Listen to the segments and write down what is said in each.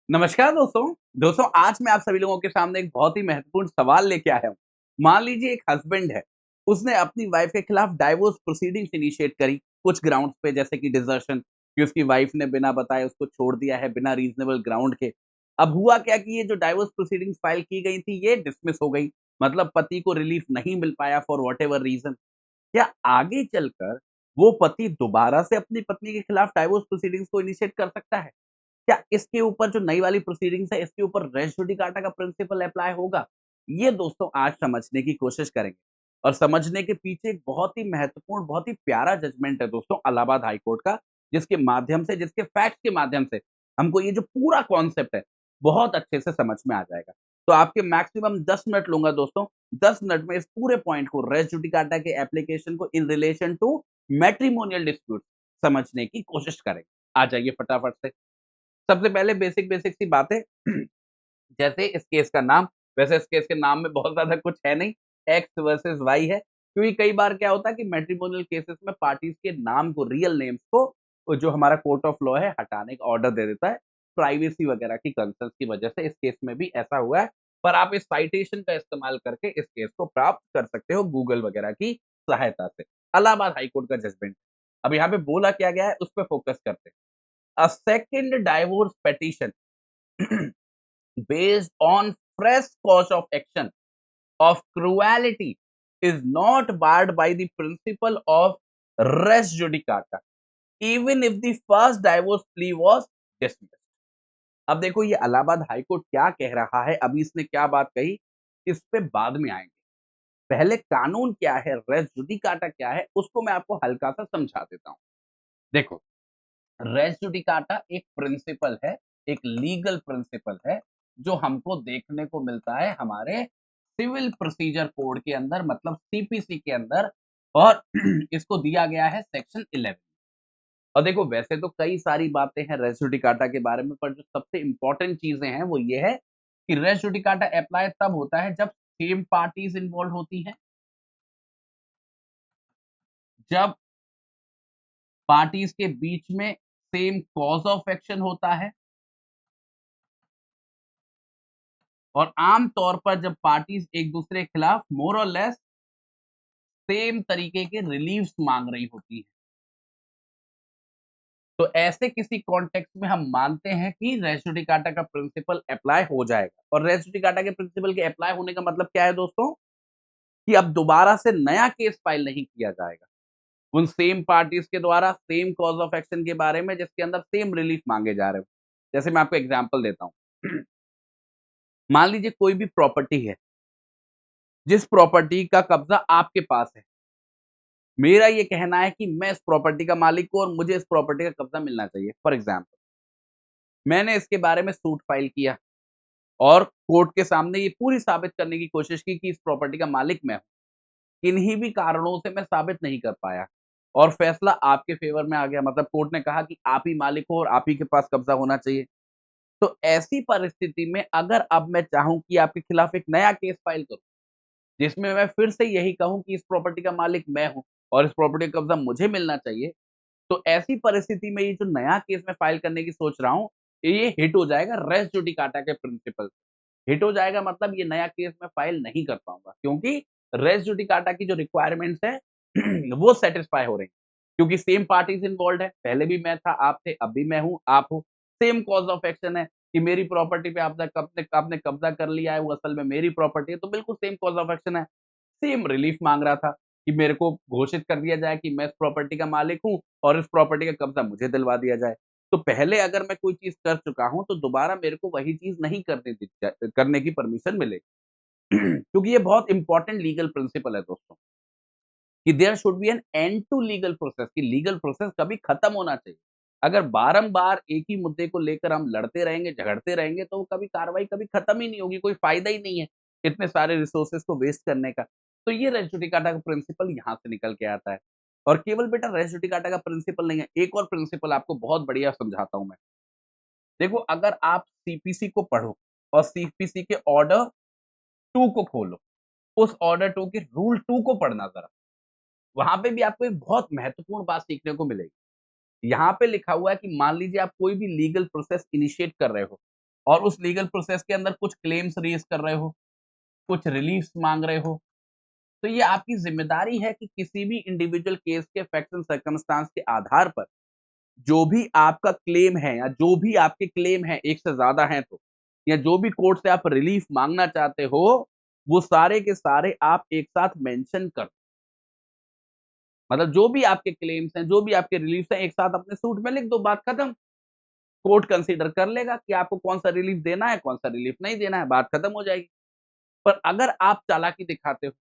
नमस्कार दोस्तों। आज मैं आप सभी लोगों के सामने एक बहुत ही महत्वपूर्ण सवाल लेके आया हूँ। मान लीजिए एक हस्बैंड है, उसने अपनी वाइफ के खिलाफ डाइवोर्स प्रोसीडिंग्स इनिशिएट करी कुछ ग्राउंड्स पे जैसे कि डिसर्शन कि उसकी वाइफ ने बिना बताए उसको छोड़ दिया है बिना रीजनेबल ग्राउंड के। अब हुआ क्या कि ये जो डाइवोर्स प्रोसीडिंग्स फाइल की गई थी ये डिसमिस हो गई। मतलब पति को रिलीफ नहीं मिल पाया फॉर व्हाटएवर रीजन। क्या आगे चलकर वो पति दोबारा से अपनी पत्नी के खिलाफ डाइवोर्स प्रोसीडिंग्स को इनिशिएट कर सकता है? क्या इसके ऊपर जो नई वाली प्रोसीडिंग्स है, इसके ऊपर रेस जुडिकाटा का प्रिंसिपल अप्लाई होगा? ये दोस्तों आज समझने की कोशिश करेंगे और समझने के पीछे एक बहुत ही महत्वपूर्ण, बहुत ही प्यारा जजमेंट है दोस्तों इलाहाबाद हाई कोर्ट का, जिसके माध्यम से, जिसके फैक्ट्स के माध्यम से हमको ये जो पूरा कॉन्सेप्ट है, बहुत अच्छे से समझ में आ जाएगा। तो आपके मैक्सिमम 10 मिनट लूँगा दोस्तों, 10 मिनट में इस पूरे पॉइंट को रेस जुडिकाटा के एप्लीकेशन को in relation to matrimonial dispute समझने की कोशिश करेंगे। आ जाइए फटाफट से। सबसे पहले बेसिक बेसिक सी बातें जैसे इस केस का नाम, वैसे इस केस के नाम में बहुत ज़्यादा कुछ है नहीं, एक्स वर्सेस वाई है। क्योंकि कई बार क्या होता है कि मैट्रिमोनियल केसेस में पार्टीज़ के नाम को, रियल नेम्स को वो जो हमारा कोर्ट ऑफ लॉ है हटाने का ऑर्डर दे देता है, प्राइवेसी वगैरह की कंसर्न्स की वजह से। इस केस में भी ऐसा हुआ है, पर आप इस साइटेशन का इस्तेमाल करके इस केस को प्राप्त कर सकते हो गूगल वगैरह की सहायता से। इलाहाबाद हाई कोर्ट का जजमेंट। अब यहाँ पे बोला क्या गया है, उस पे फोकस करते हैं। A second divorce petition based on fresh cause of action of cruelty is not barred by the principle of res judicata, even if the first divorce plea was dismissed. अब देखो ये इलाहाबाद हाई कोर्ट क्या कह रहा है, अभी इसने क्या बात कही, इस पे बाद में आएंगे। पहले कानून क्या है, रेस जुडिकाटा क्या है, उसको मैं आपको हल्का सा समझा देता हूँ। देखो, रेस जुडिकाटा एक प्रिंसिपल है, एक लीगल प्रिंसिपल है, जो हमको देखने को मिलता है हमारे सिविल प्रोसीजर कोड के अंदर, मतलब सीपीसी के अंदर। और इसको दिया गया है सेक्शन 11। और देखो वैसे तो कई सारी बातें हैं रेस जुडिकाटा के बारे में, पर जो सबसे इंपॉर्टेंट चीजें हैं वो ये है कि रेस जुडिकाटा अप्लाई तब होता है जब सेम पार्टीज इन्वॉल्व होती हैं, जब पार्टीज के बीच में सेम कॉज ऑफ एक्शन होता है, और आम तौर पर जब पार्टीज एक दूसरे के खिलाफ मोर और लेस सेम तरीके के रिलीफ्स मांग रही होती हैं। तो ऐसे किसी कॉन्टेक्स्ट में हम मानते हैं कि रेस जुडिकाटा का प्रिंसिपल अप्लाई हो जाएगा। और रेस जुडिकाटा के प्रिंसिपल के अप्लाई होने का मतलब क्या है दोस्तों, कि अब दोबारा से नया केस फाइल नहीं किया जाएगा उन सेम पार्टीज के द्वारा सेम कॉज ऑफ एक्शन के बारे में जिसके अंदर सेम रिलीफ मांगे जा रहे हो। जैसे मैं आपको एग्जांपल देता हूं। मान लीजिए कोई भी प्रॉपर्टी है, जिस प्रॉपर्टी का कब्जा आपके पास है। मेरा ये कहना है कि मैं इस प्रॉपर्टी का मालिक हूँ और मुझे इस प्रॉपर्टी का कब्जा मिलना चाहिए। फॉर एग्जाम्पल, मैंने इसके बारे में सूट फाइल किया और कोर्ट के सामने ये पूरी साबित करने की कोशिश की कि इस प्रॉपर्टी का मालिक मैं हूँ। किन्हीं भी कारणों से मैं साबित नहीं कर पाया और फैसला आपके फेवर में आ गया, मतलब कोर्ट ने कहा कि आप ही मालिक हो और आप ही के पास कब्जा होना चाहिए। तो ऐसी परिस्थिति में अगर अब मैं चाहूँ कि आपके खिलाफ एक नया केस फाइल करूँ, जिसमें मैं फिर से यही कहूँ कि इस प्रॉपर्टी का मालिक मैं हूँ और इस प्रॉपर्टी का कब्जा मुझे मिलना चाहिए, तो ऐसी परिस्थिति में ये जो नया केस मैं फाइल करने की सोच रहा हूँ, ये हिट हो जाएगा रेस जुडिकाटा के प्रिंसिपल से। हिट हो जाएगा मतलब ये नया केस मैं फाइल नहीं कर पाऊँगा, क्योंकि रेस जुडिकाटा की जो रिक्वायरमेंट्स हैं वो सैटिस्फाई हो रही हैं। क्योंकि सेम पार्टीज़ इन्वॉल्वड है, पहले भी मैं था, आप थे, अब भी मैं हूँ, आप हो। सेम कॉज़ ऑफ एक्शन है कि मेरी प्रॉपर्टी पे आपने कब्ज़ा कर लिया है, वो असल में मेरी प्रॉपर्टी है, तो बिल्कुल सेम कॉज़ ऑफ एक्शन है। सेम रिलीफ माँग रहा था कि मेरे को घोषित कर दिया जाए कि मैं इस प्रॉपर्टी का मालिक हूँ और इस प्रॉपर्टी का कब्ज़ा मुझे दिलवा दिया जाए। तो पहले अगर मैं कोई चीज़ कर चुका हूँ, तो दोबारा मेरे को वही चीज़ नहीं करने की परमिशन मिलेगी। क्योंकि ये बहुत इंपॉर्टेंट लीगल प्रिंसिपल है दोस्तों, कि there should be an end to legal process, कि लीगल प्रोसेस कभी खत्म होना चाहिए। अगर बारंबार एक ही मुद्दे को लेकर हम लड़ते रहेंगे, झगड़ते रहेंगे, तो कभी कार्रवाई कभी खत्म ही नहीं होगी, कोई फ़ायदा ही नहीं है, इतने सारे रिसोर्सेज़ को वेस्ट करने का। तो ये रेस जुडिकाटा का प्रिंसिपल यहाँ से निकल के आता है। और केवल बेटा रेस जुडिकाटा का प्रिंसिपल नहीं है, एक और प्रिंसिपल आपको बहुत बढ़िया समझाता हूँ मैं। देखो, अगर आप सीपीसी को पढ़ो और सीपीसी के ऑर्डर 2 को खोलो, उस ऑर्डर 2 के रूल 2 को पढ़ना ज़रा। वहाँ पे भी आपको एक बहुत महत्वपूर्ण बात सीखने को मिलेगी। यहाँ पे लिखा हुआ है कि मान लीजिए आप कोई भी लीगल प्रोसेस इनिशिएट कर रहे हो, और उस लीगल प्रोसेस के अंदर कुछ क्लेम्स रेज कर रहे हो, कुछ रिलीफ्स मांग रहे हो, तो ये आपकी जिम्मेदारी है कि किसी भी इंडिविजुअल केस के फैक्ट्स एंड सर्कमस्टांस के आधार पर जो भी आपका क्लेम है या जो भी आपके क्लेम है, एक से ज्यादा हैं तो, या जो भी कोर्ट से आप रिलीफ मांगना चाहते हो, वो सारे के सारे आप एक साथ मेंशन कर, मतलब जो भी आपके क्लेम्स हैं, जो भी आपके रिलीफ हैं, एक साथ अपने सूट में लिख दो, बात खत्म। कोर्ट कंसीडर कर लेगा कि आपको कौन सा रिलीफ देना है, कौन सा रिलीफ नहीं देना है, बात खत्म हो जाएगी। पर अगर आप चालाकी दिखाते हो,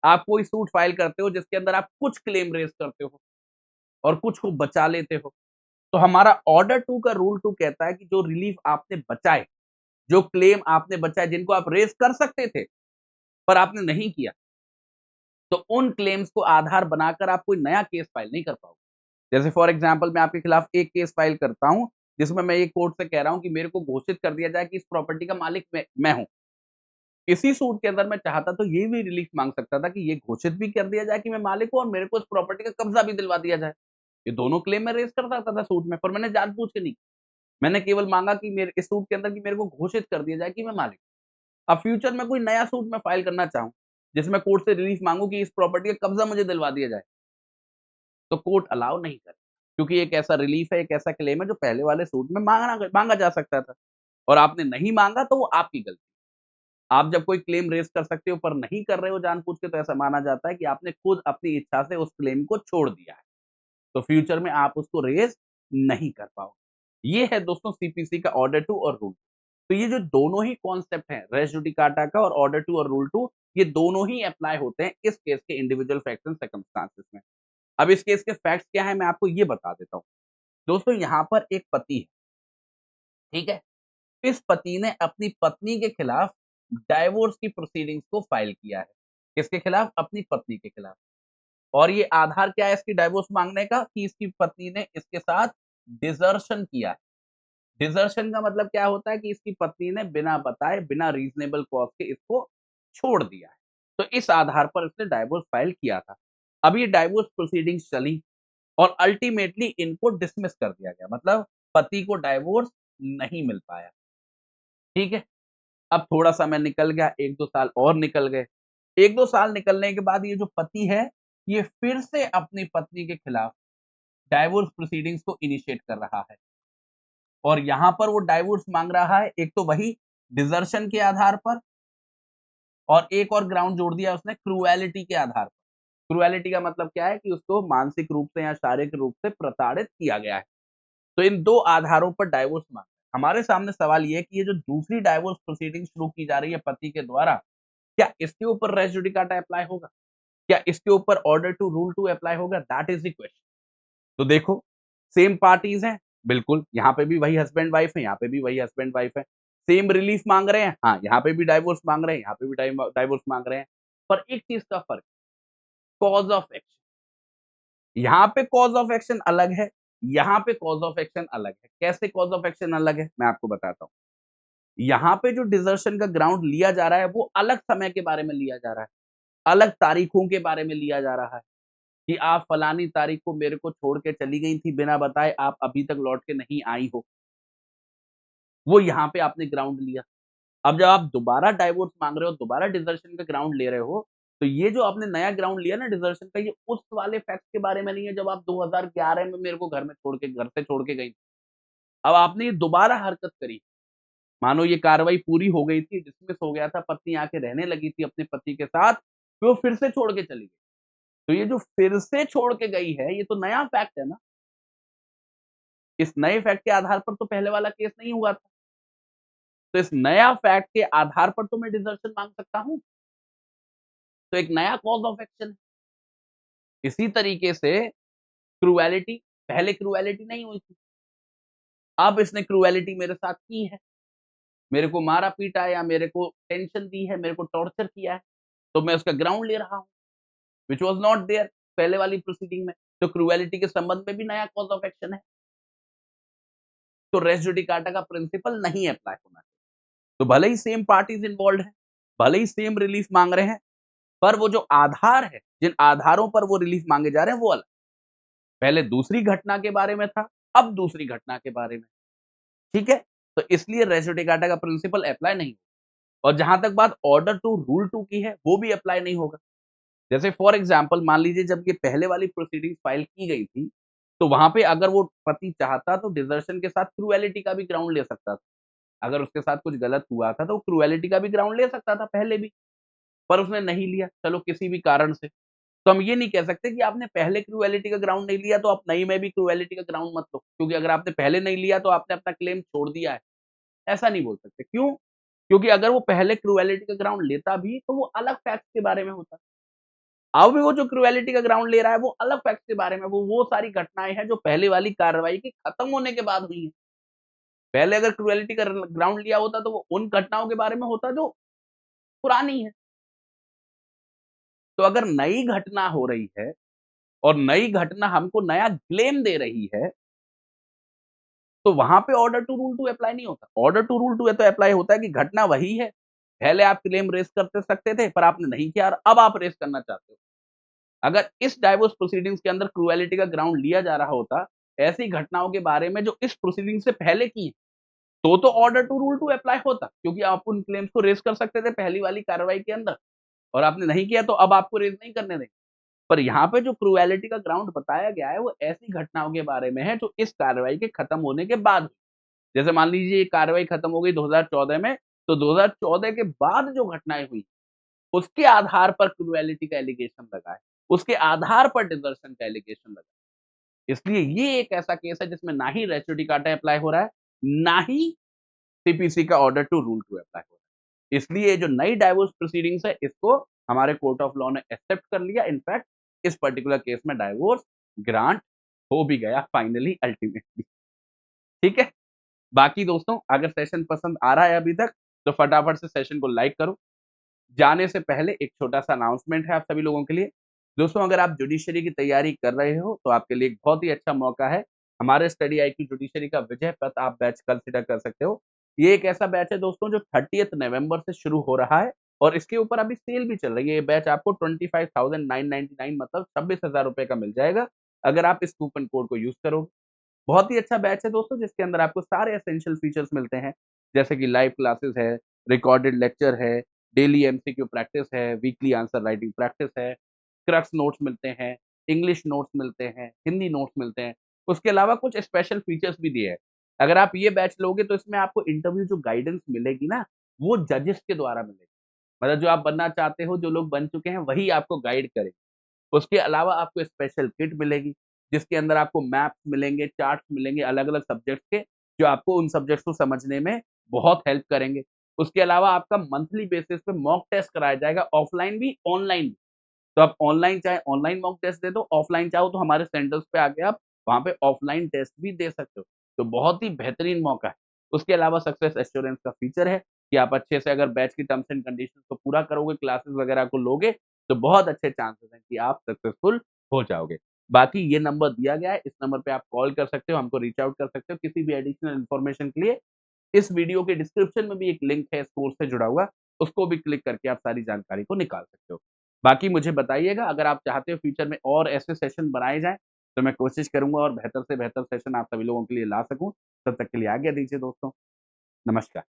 आप कोई सूट फाइल करते हो जिसके अंदर आप कुछ क्लेम रेज करते हो और कुछ को बचा लेते हो, तो हमारा ऑर्डर 2 का रूल 2 कहता है कि जो रिलीफ आपने बचाए, जो क्लेम आपने बचाए, जिनको आप रेज कर सकते थे पर आपने नहीं किया, तो उन क्लेम्स को आधार बनाकर आप कोई नया केस फाइल नहीं कर पाओगे। जैसे फॉर एग्जांपल मैं आपके खिलाफ एक केस फाइल करता हूं जिसमें मैं ये कोर्ट से कह रहा हूं कि मेरे को घोषित कर दिया जाए कि इस प्रॉपर्टी का मालिक मैं हूं। इसी सूट के अंदर मैं चाहता तो ये भी रिलीफ मांग सकता था कि ये घोषित भी कर दिया जाए कि मैं मालिक हूं और मेरे को इस प्रॉपर्टी का कब्जा भी दिलवा दिया जाए। ये दोनों क्लेम मैं रेज कर सकता था सूट में, पर मैंने जानबूझ के नहीं। मैंने केवल मांगा कि मेरे इस सूट के अंदर कि मेरे को घोषित कर दिया जाए कि मैं मालिक। अब फ्यूचर में कोई नया सूट मैं फाइल करना चाहूँ, जिसमें कोर्ट से रिलीफ मांगू कि इस प्रॉपर्टी का कब्जा मुझे दिलवा दिया जाए, तो कोर्ट अलाउ नहीं करे, क्योंकि एक ऐसा रिलीफ है, एक ऐसा क्लेम है जो पहले वाले सूट में मांगा जा सकता था और आपने नहीं मांगा, तो वो आपकी गलती। आप जब कोई क्लेम रेज़ कर सकते हो पर नहीं कर रहे हो जानबूझ के, तो ऐसा माना जाता है कि आपने खुद अपनी इच्छा से उस क्लेम को छोड़ दिया है। तो फ्यूचर में आप उसको रेज़ नहीं कर पाओगे। ये है दोस्तों सीपीसी का ऑर्डर टू और रूल। तो ये जो दोनों ही कॉन्सेप्ट हैं, रेस जुडिकाटा का और ऑर्डर टू और रूल टू, ये दोनों ही अप्लाई होते हैं इस केस के इंडिविजुअल फैक्ट्स एंड सर्कमस्टांसेस में। अब इस केस के फैक्ट्स क्या है मैं आपको ये बता देता हूँ। दोस्तों यहाँ पर एक पति है, ठीक है? इस पति ने अपनी पत्नी के खिलाफ डाइवोर्स की प्रोसीडिंग्स को फाइल किया है। किसके खिलाफ? अपनी पत्नी के खिलाफ। और ये आधार क्या है इसकी डाइवोर्स मांगने का? कि इसकी पत्नी ने इसके साथ डिसर्शन किया है। डिसर्शन का मतलब क्या होता है? कि इसकी पत्नी ने बिना बताए, बिना रीजनेबल कॉज के इसको छोड़ दिया है। तो इस आधार पर इसने डाइवोर्स फाइल किया था। अब ये डाइवोर्स प्रोसीडिंग्स चली और अल्टीमेटली इनको डिसमिस कर दिया गया, मतलब पति को डाइवोर्स नहीं मिल पाया। ठीक है? अब थोड़ा समय निकल गया, 1-2 साल और निकल गए। 1-2 साल निकलने के बाद ये जो पति है, ये फिर से अपनी पत्नी के खिलाफ डाइवोर्स प्रोसीडिंग्स को इनिशिएट कर रहा है। और यहाँ पर वो डाइवोर्स माँग रहा है, एक तो वही डिसर्शन के आधार पर और एक और ग्राउंड जोड़ दिया उसने क्रूएलिटी के आधार पर। क्रूएलिटी का मतलब क्या है? कि उसको मानसिक रूप से या शारीरिक रूप से प्रताड़ित किया गया है। तो इन 2 आधारों पर डाइवोर्स माँगा। हमारे सामने सवाल ये है कि ये जो दूसरी डाइवोर्स प्रोसीडिंग शुरू की जा रही है पति के द्वारा, क्या इसके ऊपर रेस जुडिकाटा अप्लाई होगा? क्या इसके ऊपर ऑर्डर टू रूल 2 अप्लाई होगा? That is the question. तो देखो, सेम पार्टीज़ हैं, बिल्कुल, यहाँ पे भी वही हस्बैंड-वाइफ है, यहाँ पे भी वही हस्बैंड-वाइफ है। सेम रिलीफ माँग रहे हैं, हाँ, यहाँ पे भी डाइवोर्स माँग रहे हैं, यहाँ पे भी डाइवोर्स माँग रहे हैं। पर एक चीज़ का फ़र्क, कॉज़ ऑफ एक्शन। यहाँ पे कॉज़ ऑफ एक्शन अलग है, यहाँ पे कॉज़ ऑफ एक्शन अलग है। कैसे कॉज़ ऑफ एक्शन अलग है? मैं आपको बताता हूँ। यहाँ पे जो डिसर्शन का ग्राउंड लिया जा रहा है, वो अलग समय के बारे में लिया जा रहा है, अलग तारीखों के बारे में लिया जा रहा है, कि आप फलानी तारीख को मेरे को छोड़ के चली गई थी बिना बताए, आप अभी तक लौट के नहीं आई हो। वो यहाँ पे आपने ग्राउंड लिया। अब जब आप दोबारा डाइवोर्स माँग रहे हो, दोबारा डिसर्शन का ग्राउंड ले रहे हो, तो ये जो आपने नया ग्राउंड लिया ना डिसर्शन का, ये उस वाले फैक्ट्स के बारे में नहीं है जब आप 2011 में मेरे को घर से छोड़ के गई। अब आपने ये दोबारा हरकत करी। मानो ये कार्रवाई पूरी हो गई थी, डिसमिस हो गया था, पत्नी आके रहने लगी थी अपने पति के साथ, फिर वो फिर से छोड़ के चली गई। तो ये जो फिर से छोड़ के गई है, ये तो नया फैक्ट है ना। इस नए फैक्ट के आधार पर तो पहले वाला केस नहीं हुआ था। तो इस नया फैक्ट के आधार पर तो मैं डिसर्शन माँग सकता हूँ। तो एक नया कॉज़ ऑफ एक्शन है। इसी तरीके से क्रूएलिटी, पहले क्रूएलिटी नहीं हुई थी। अब इसने क्रूएलिटी मेरे साथ की है। मेरे को मारा-पीटा है या मेरे को टेंशन दी है, मेरे को टॉर्चर किया है, तो मैं उसका ग्राउंड ले रहा हूँ, व्हिच वाज़ नॉट देयर पहले वाली प्रोसीडिंग में। तो क्रूएलिटी के संबंध में भी नया कॉज़ ऑफ एक्शन है। तो रेस जुडिकाटा का प्रिंसिपल नहीं अप्लाई होना चाहिए। तो भले ही सेम पार्टीज़ इन्वॉल्वड हैं, भले ही सेम रिलीफ माँग रहे हैं, पर वो जो आधार है, जिन आधारों पर वो रिलीफ माँगे जा रहे हैं, वो अलग। पहले दूसरी घटना के बारे में था, अब दूसरी घटना के बारे में। ठीक है? तो इसलिए रेशो टिकाटा का प्रिंसिपल अप्लाई नहीं होगा। और जहां तक बात ऑर्डर टू रूल टू की है, वो भी अप्लाई नहीं होगा। जैसे फॉर एग्जाम्पल मान लीजिए जब ये पहले वाली प्रोसीडिंग फाइल की गई थी, तो वहां पे अगर वो पति चाहता तो डिजर्शन के साथ क्रूएलिटी का भी ग्राउंड ले सकता था। अगर उसके साथ कुछ गलत हुआ था तो वो क्रूएलिटी का भी ग्राउंड ले सकता था पहले भी, पर उसने नहीं लिया, चलो किसी भी कारण से। तो हम ये नहीं कह सकते कि आपने पहले क्रूएलिटी का ग्राउंड नहीं लिया तो आप नई में भी क्रूएलिटी का ग्राउंड मत लो, क्योंकि अगर आपने पहले नहीं लिया तो आपने अपना क्लेम छोड़ दिया है, ऐसा नहीं बोल सकते। क्यों? क्योंकि अगर वो पहले क्रूएलिटी का ग्राउंड लेता भी तो वो अलग फैक्ट्स के बारे में होता। अब भी वो जो क्रूएलिटी का ग्राउंड ले रहा है वो अलग फैक्ट्स के बारे में, वो सारी घटनाएँ हैं जो पहले वाली कार्रवाई के खत्म होने के बाद हुई हैं। पहले अगर क्रूएलिटी का ग्राउंड लिया होता तो वो उन घटनाओं के बारे में होता जो पुरानी है। तो अगर नई घटना हो रही है और नई घटना हमको नया क्लेम दे रही है, तो वहाँ पे order two rule two apply नहीं होता। ऑर्डर टू रूल टू तो अप्लाई होता है कि घटना वही है। पहले आप क्लेम रेज़ करते सकते थे, पर आपने नहीं किया और अब आप रेज़ करना चाहते हो। अगर इस डाइवोर्स प्रोसीडिंग्स के अंदर क्रूएलिटी का ग्राउंड लिया जा रहा होता, ऐसी घटनाओं के बारे में जो इस प्रोसीडिंग से पहले की हैं, तो order two rule two apply होता, क्योंकि आप उन क्लेम्स को रेज़ कर सकते थे पहली वाली कार्रवाई के अंदर और आपने नहीं किया तो अब आपको रेज़ नहीं करने देंगे। पर यहाँ पे जो क्रूएलिटी का ग्राउंड बताया गया है, वो ऐसी घटनाओं के बारे में है जो इस कार्रवाई के खत्म होने के बाद हुई। जैसे मान लीजिए ये कार्रवाई खत्म हो गई 2014 में, तो 2014 के बाद जो घटनाएँ हुई, उसके आधार पर क्रूएलिटी का एलिगेशन लगा है। उसके आधार पर डिसर्शन का एलिगेशन लगा है। इसलिए ये एक ऐसा केस है जिसमें ना ही रेस्ट्रिक्टिव डिकाटा अप्लाई हो रहा है, ना ही सीपीसी का order two rule two apply हो रहा है। इसलिए जो नई डाइवोर्स प्रोसीडिंग्स है, इसको हमारे कोर्ट ऑफ लॉ ने एक्सेप्ट कर लिया। इनफैक्ट इस पर्टिकुलर केस में डाइवोर्स ग्रांट हो भी गया फाइनली अल्टीमेटली। ठीक है? बाकी दोस्तों अगर सेशन पसंद आ रहा है अभी तक, तो फटाफट से सेशन को लाइक करो। जाने से पहले एक छोटा-सा अनाउंसमेंट है आप सभी लोगों के लिए। दोस्तों अगर आप जुडिशरी की तैयारी कर रहे हो, तो आपके लिए एक बहुत ही अच्छा मौका है। हमारे स्टडी आईक्यू जुडिशरी का विजय पथ आप बैच कंसिडर कर सकते हो। ये एक ऐसा बैच है दोस्तों जो 30th नवंबर से शुरू हो रहा है और इसके ऊपर अभी सेल भी चल रही है। ये बैच आपको 25,999 मतलब 26,000 रुपए का मिल जाएगा, अगर आप इस कूपन कोड को यूज़ करोगे। बहुत ही अच्छा बैच है दोस्तों जिसके अंदर आपको सारे एसेंशियल फीचर्स मिलते हैं, जैसे कि लाइव क्लासेस है, रिकॉर्डेड लेक्चर है, डेली एमसीक्यू प्रैक्टिस है, वीकली आंसर राइटिंग प्रैक्टिस है, क्रक्स नोट्स मिलते हैं, इंग्लिश नोट्स मिलते हैं, हिंदी नोट्स मिलते हैं। उसके अलावा कुछ स्पेशल फीचर्स भी दिए हैं। अगर आप ये बैच लोगे तो इसमें आपको इंटरव्यू जो गाइडेंस मिलेगी ना, वो जजेस के द्वारा मिलेगी। मतलब जो आप बनना चाहते हो, जो लोग बन चुके हैं, वही आपको गाइड करेंगे। उसके अलावा आपको स्पेशल किट मिलेगी, जिसके अंदर आपको मैप्स मिलेंगे, चार्ट्स मिलेंगे अलग-अलग सब्जेक्ट्स के, जो आपको उन सब्जेक्ट्स को समझने में बहुत हेल्प करेंगे। उसके अलावा आपका मंथली बेसिस पे मॉक टेस्ट कराया जाएगा, ऑफलाइन भी, ऑनलाइन भी। तो आप ऑनलाइन चाहे ऑनलाइन मॉक टेस्ट दे दो, ऑफलाइन चाहो तो हमारे सेंटर्स पे आके आप वहाँ पे ऑफलाइन टेस्ट भी दे सकते हो। तो बहुत ही बेहतरीन मौका है। उसके अलावा सक्सेस एश्योरेंस का फीचर है कि आप अच्छे से अगर बैच की टर्म्स एंड कंडीशंस को पूरा करोगे, क्लासेस वगैरह को लोगे, तो बहुत अच्छे चांसेस हैं कि आप सक्सेसफुल हो जाओगे। बाकी ये नंबर दिया गया है, इस नंबर पे आप कॉल कर सकते हो, हमको रीच आउट कर सकते हो किसी भी एडिशनल इन्फॉर्मेशन के लिए। इस वीडियो के डिस्क्रिप्शन में भी एक लिंक है इस कोर्स से जुड़ा हुआ, उसको भी क्लिक करके आप सारी जानकारी को निकाल सकते हो। बाकी मुझे बताइएगा अगर आप चाहते हो फ्यूचर में और ऐसे सेशन बनाए जाएँ, तो मैं कोशिश करूँगा और बेहतर से बेहतर सेशन आप सभी लोगों के लिए ला सकूँ। तब तक के लिए आज्ञा दीजिए दोस्तों। नमस्कार।